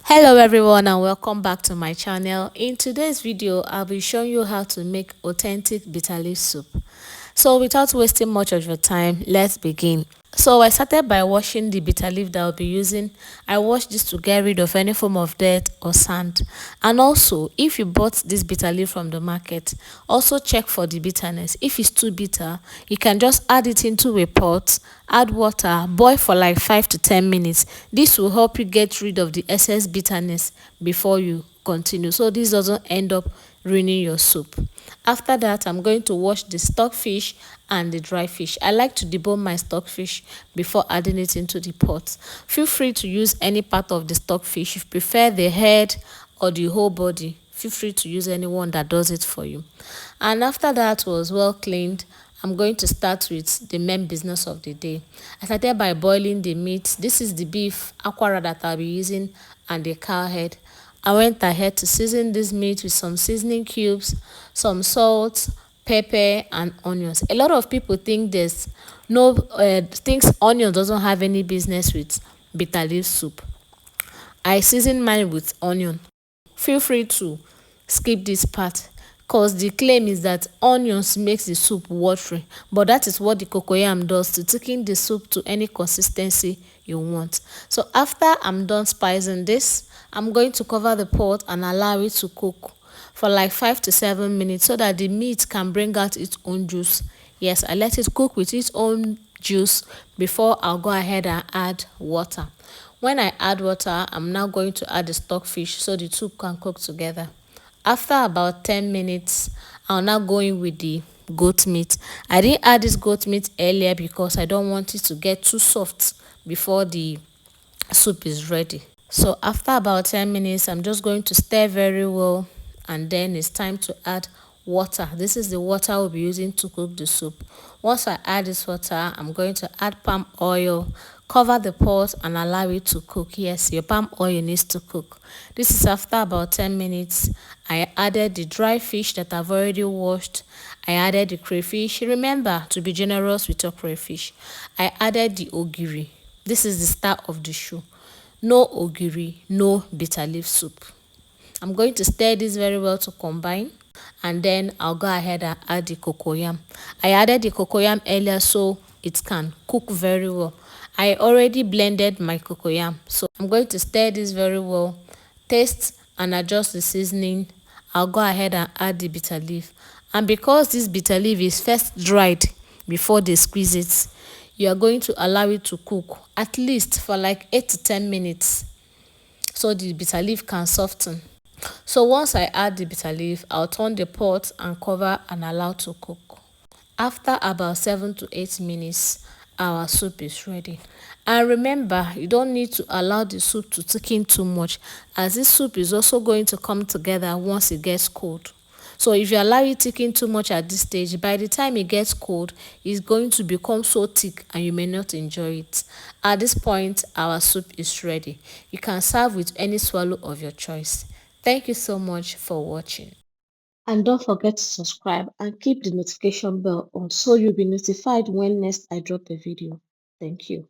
Hello everyone and welcome back to my channel. In today's video I'll be showing you how to make authentic bitter leaf soup. So without wasting much of your time, let's begin. So I started by washing the bitter leaf that I'll be using. I washed this to get rid of any form of dirt or sand. And also, if you bought this bitter leaf from the market, also check for the bitterness. If it's too bitter, you can just add it into a pot, add water, boil for like 5 to 10 minutes. This will help you get rid of the excess bitterness before you continue, so this doesn't end up ruining your soup. After that, I'm going to wash the stockfish and the dry fish. I like to debone my stockfish before adding it into the pot. Feel free to use any part of the stockfish. If you prefer the head or the whole body, feel free to use anyone that does it for you. And after that was well cleaned, I'm going to start with the main business of the day. I started by boiling the meat. This is the beef aquara that I'll be using and the cow head. I went ahead to season this meat with some seasoning cubes, some salt, pepper, and onions. A lot of people think there's no thinks onion doesn't have any business with bitter leaf soup. I season mine with onion. Feel free to skip this part because the claim is that onions makes the soup watery, but that is what the cocoyam does to thicken the soup to any consistency you want. So after I'm done spicing this, I'm going to cover the pot and allow it to cook for like 5 to 7 minutes so that the meat can bring out its own juice. Yes, I let it cook with its own juice before I'll go ahead and add water. When I add water, I'm now going to add the stockfish so the two can cook together. After about 10 minutes, I'll now go in with the goat meat. I didn't add this goat meat earlier because I don't want it to get too soft before the soup is ready. So after about 10 minutes, I'm just going to stir very well, and then it's time to add water. This is the water we'll be using to cook the soup. Once I add this water, I'm going to add palm oil, cover the pot and allow it to cook. Yes, your palm oil needs to cook. This is after about 10 minutes. I added the dry fish that I've already washed. I added the crayfish. Remember to be generous with your crayfish. I added the ogiri. This is the star of the show. No ogiri, no bitter leaf soup. I'm going to stir this very well to combine, and then I'll go ahead and add the cocoyam. I added the cocoyam earlier so it can cook very well. I already blended my cocoyam, so I'm going to stir this very well, taste and adjust the seasoning. I'll go ahead and add the bitter leaf. And because this bitter leaf is first dried before they squeeze it, you are going to allow it to cook at least for like 8 to 10 minutes so the bitter leaf can soften. So once I add the bitter leaf, I'll turn the pot and cover and allow to cook. After about 7 to 8 minutes, our soup is ready. And remember, you don't need to allow the soup to thicken too much, as this soup is also going to come together once it gets cold. So if you allow it thicken too much at this stage, by the time it gets cold, it's going to become so thick and you may not enjoy it. At this point, our soup is ready. You can serve with any swallow of your choice. Thank you so much for watching. And don't forget to subscribe and keep the notification bell on so you'll be notified when next I drop a video. Thank you.